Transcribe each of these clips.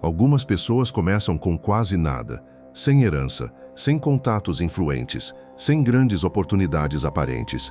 Algumas pessoas começam com quase nada, sem herança, sem contatos influentes, sem grandes oportunidades aparentes.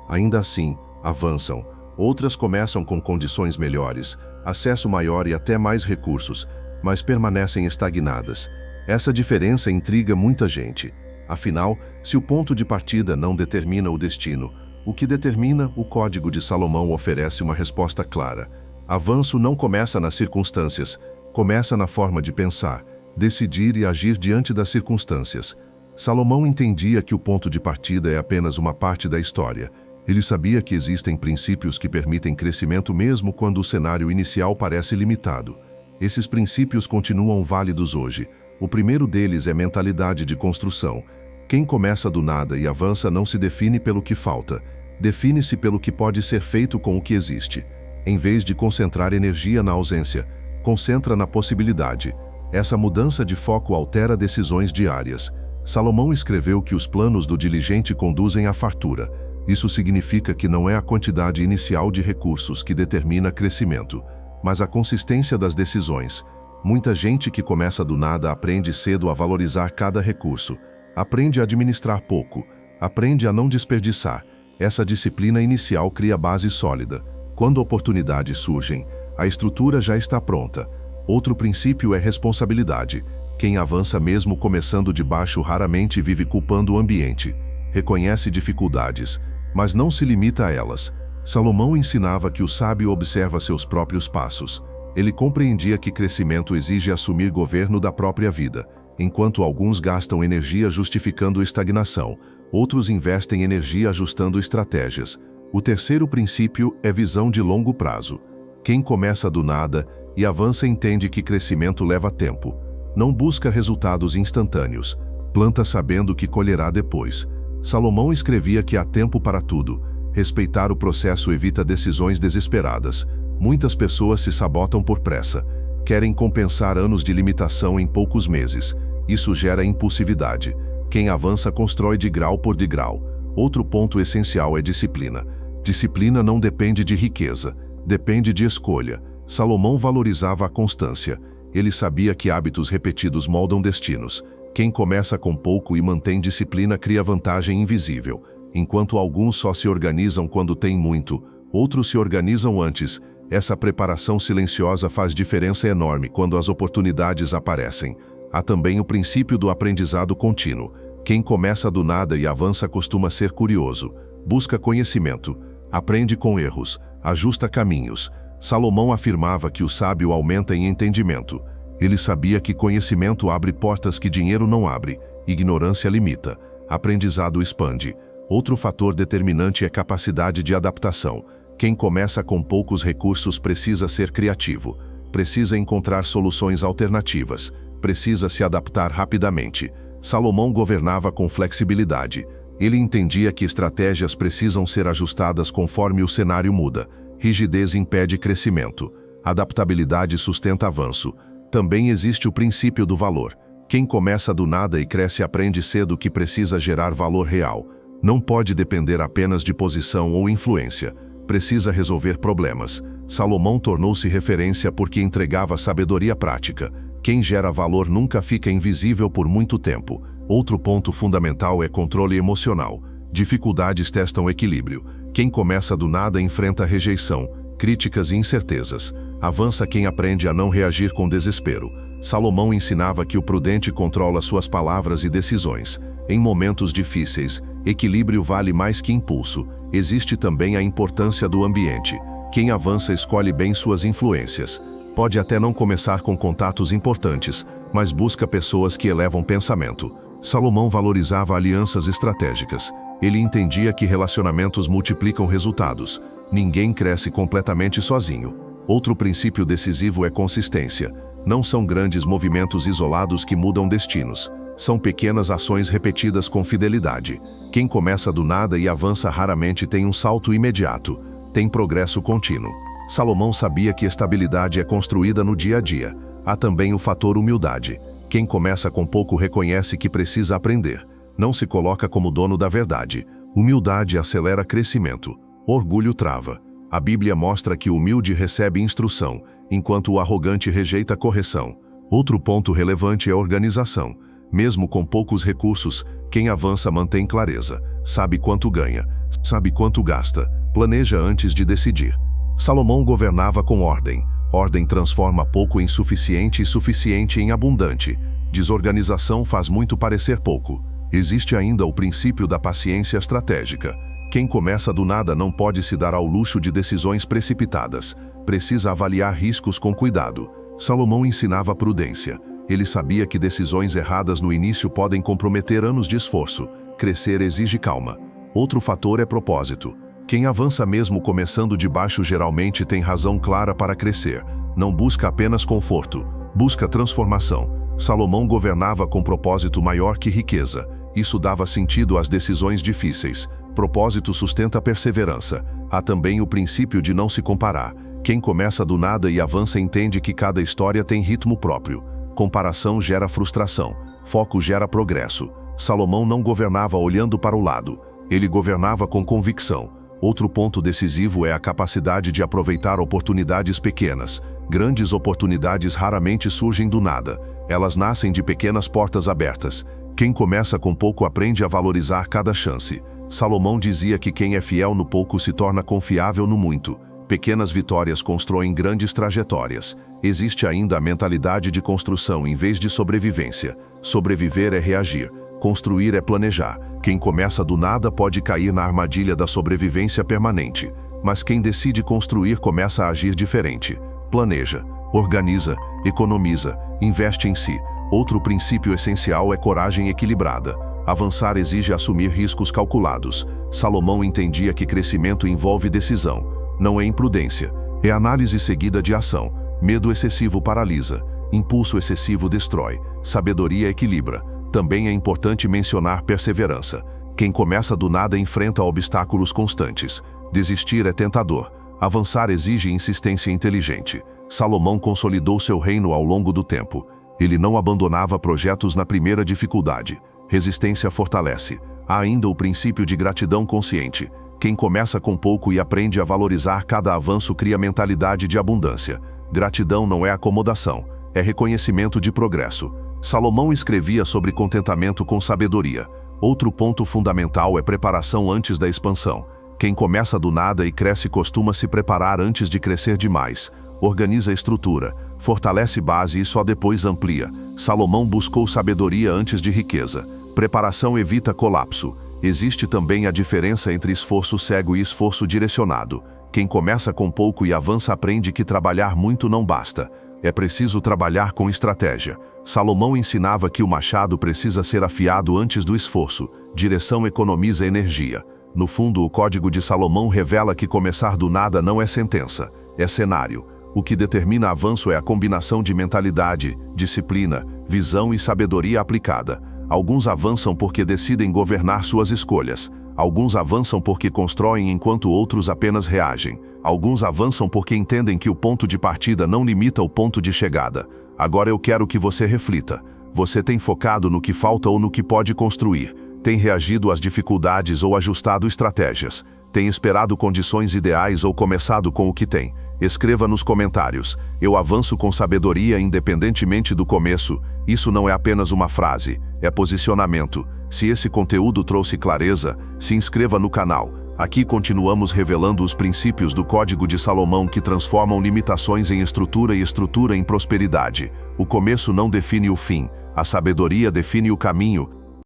Ainda assim, avançam. Outras começam com condições melhores, acesso maior e até mais recursos, mas permanecem estagnadas. Essa diferença intriga muita gente. Afinal, se o ponto de partida não determina o destino, o que determina o Código de Salomão oferece uma resposta clara. Avanço não começa nas circunstâncias, começa na forma de pensar, decidir e agir diante das circunstâncias. Salomão entendia que o ponto de partida é apenas uma parte da história. Ele sabia que existem princípios que permitem crescimento mesmo quando o cenário inicial parece limitado. Esses princípios continuam válidos hoje. O primeiro deles é mentalidade de construção. Quem começa do nada e avança não se define pelo que falta, define-se pelo que pode ser feito com o que existe. Em vez de concentrar energia na ausência, concentra na possibilidade. Essa mudança de foco altera decisões diárias. Salomão escreveu que os planos do diligente conduzem à fartura. Isso significa que não é a quantidade inicial de recursos que determina crescimento, mas a consistência das decisões. Muita gente que começa do nada aprende cedo a valorizar cada recurso, aprende a administrar pouco, aprende a não desperdiçar. Essa disciplina inicial cria base sólida. Quando oportunidades surgem, a estrutura já está pronta. Outro princípio é responsabilidade. Quem avança mesmo começando de baixo raramente vive culpando o ambiente. Reconhece dificuldades, mas não se limita a elas. Salomão ensinava que o sábio observa seus próprios passos. Ele compreendia que crescimento exige assumir governo da própria vida. Enquanto alguns gastam energia justificando estagnação, outros investem energia ajustando estratégias. O terceiro princípio é visão de longo prazo. Quem começa do nada e avança entende que crescimento leva tempo. Não busca resultados instantâneos. Planta sabendo que colherá depois. Salomão escrevia que há tempo para tudo. Respeitar o processo evita decisões desesperadas. Muitas pessoas se sabotam por pressa. Querem compensar anos de limitação em poucos meses. Isso gera impulsividade. Quem avança constrói de grau por degrau. Outro ponto essencial é disciplina. Disciplina não depende de riqueza, depende de escolha. Salomão valorizava a constância. Ele sabia que hábitos repetidos moldam destinos. Quem começa com pouco e mantém disciplina cria vantagem invisível. Enquanto alguns só se organizam quando têm muito, outros se organizam antes. Essa preparação silenciosa faz diferença enorme quando as oportunidades aparecem. Há também o princípio do aprendizado contínuo. Quem começa do nada e avança costuma ser curioso. Busca conhecimento, aprende com erros, ajusta caminhos. Salomão afirmava que o sábio aumenta em entendimento. Ele sabia que conhecimento abre portas que dinheiro não abre, ignorância limita, aprendizado expande. Outro fator determinante é capacidade de adaptação. Quem começa com poucos recursos precisa ser criativo, precisa encontrar soluções alternativas, precisa se adaptar rapidamente. Salomão governava com flexibilidade. Ele entendia que estratégias precisam ser ajustadas conforme o cenário muda. Rigidez impede crescimento. Adaptabilidade sustenta avanço. Também existe o princípio do valor. Quem começa do nada e cresce aprende cedo que precisa gerar valor real. Não pode depender apenas de posição ou influência. Precisa resolver problemas. Salomão tornou-se referência porque entregava sabedoria prática. Quem gera valor nunca fica invisível por muito tempo. Outro ponto fundamental é controle emocional. Dificuldades testam equilíbrio. Quem começa do nada enfrenta rejeição, críticas e incertezas. Avança quem aprende a não reagir com desespero. Salomão ensinava que o prudente controla suas palavras e decisões. Em momentos difíceis, equilíbrio vale mais que impulso. Existe também a importância do ambiente. Quem avança escolhe bem suas influências. Pode até não começar com contatos importantes, mas busca pessoas que elevam pensamento. Salomão valorizava alianças estratégicas. Ele entendia que relacionamentos multiplicam resultados. Ninguém cresce completamente sozinho. Outro princípio decisivo é consistência. Não são grandes movimentos isolados que mudam destinos. São pequenas ações repetidas com fidelidade. Quem começa do nada e avança raramente tem um salto imediato. Tem progresso contínuo. Salomão sabia que estabilidade é construída no dia a dia. Há também o fator humildade. Quem começa com pouco reconhece que precisa aprender. Não se coloca como dono da verdade. Humildade acelera crescimento. Orgulho trava. A Bíblia mostra que o humilde recebe instrução, enquanto o arrogante rejeita correção. Outro ponto relevante é a organização. Mesmo com poucos recursos, quem avança mantém clareza, sabe quanto ganha, sabe quanto gasta, planeja antes de decidir. Salomão governava com ordem. Ordem transforma pouco em suficiente e suficiente em abundante. Desorganização faz muito parecer pouco. Existe ainda o princípio da paciência estratégica. Quem começa do nada não pode se dar ao luxo de decisões precipitadas. Precisa avaliar riscos com cuidado. Salomão ensinava prudência. Ele sabia que decisões erradas no início podem comprometer anos de esforço. Crescer exige calma. Outro fator é propósito. Quem avança mesmo começando de baixo geralmente tem razão clara para crescer. Não busca apenas conforto, busca transformação. Salomão governava com propósito maior que riqueza. Isso dava sentido às decisões difíceis. Propósito sustenta a perseverança. Há também o princípio de não se comparar. Quem começa do nada e avança entende que cada história tem ritmo próprio. Comparação gera frustração. Foco gera progresso. Salomão não governava olhando para o lado. Ele governava com convicção. Outro ponto decisivo é a capacidade de aproveitar oportunidades pequenas. Grandes oportunidades raramente surgem do nada. Elas nascem de pequenas portas abertas. Quem começa com pouco aprende a valorizar cada chance. Salomão dizia que quem é fiel no pouco se torna confiável no muito. Pequenas vitórias constroem grandes trajetórias. Existe ainda a mentalidade de construção em vez de sobrevivência. Sobreviver é reagir. Construir é planejar. Quem começa do nada pode cair na armadilha da sobrevivência permanente. Mas quem decide construir começa a agir diferente. Planeja, organiza, economiza, investe em si. Outro princípio essencial é coragem equilibrada. Avançar exige assumir riscos calculados. Salomão entendia que crescimento envolve decisão. Não é imprudência. É análise seguida de ação. Medo excessivo paralisa. Impulso excessivo destrói. Sabedoria equilibra. Também é importante mencionar perseverança. Quem começa do nada enfrenta obstáculos constantes. Desistir é tentador. Avançar exige insistência inteligente. Salomão consolidou seu reino ao longo do tempo. Ele não abandonava projetos na primeira dificuldade. Resistência fortalece. Há ainda o princípio de gratidão consciente. Quem começa com pouco e aprende a valorizar cada avanço cria mentalidade de abundância. Gratidão não é acomodação, é reconhecimento de progresso. Salomão escrevia sobre contentamento com sabedoria. Outro ponto fundamental é preparação antes da expansão. Quem começa do nada e cresce costuma se preparar antes de crescer demais. Organiza a estrutura, fortalece base e só depois amplia. Salomão buscou sabedoria antes de riqueza. Preparação evita colapso. Existe também a diferença entre esforço cego e esforço direcionado. Quem começa com pouco e avança aprende que trabalhar muito não basta. É preciso trabalhar com estratégia. Salomão ensinava que o machado precisa ser afiado antes do esforço. Direção economiza energia. No fundo, o Código de Salomão revela que começar do nada não é sentença, é cenário. O que determina avanço é a combinação de mentalidade, disciplina, visão e sabedoria aplicada. Alguns avançam porque decidem governar suas escolhas. Alguns avançam porque constroem enquanto outros apenas reagem. Alguns avançam porque entendem que o ponto de partida não limita o ponto de chegada. Agora eu quero que você reflita. Você tem focado no que falta ou no que pode construir? Tem reagido às dificuldades ou ajustado estratégias? Tem esperado condições ideais ou começado com o que tem? Escreva nos comentários. Eu avanço com sabedoria independentemente do começo. Isso não é apenas uma frase, é posicionamento. Se esse conteúdo trouxe clareza, se inscreva no canal. Aqui continuamos revelando os princípios do Código de Salomão que transformam limitações em estrutura e estrutura em prosperidade. O começo não define o fim, a sabedoria define o caminho.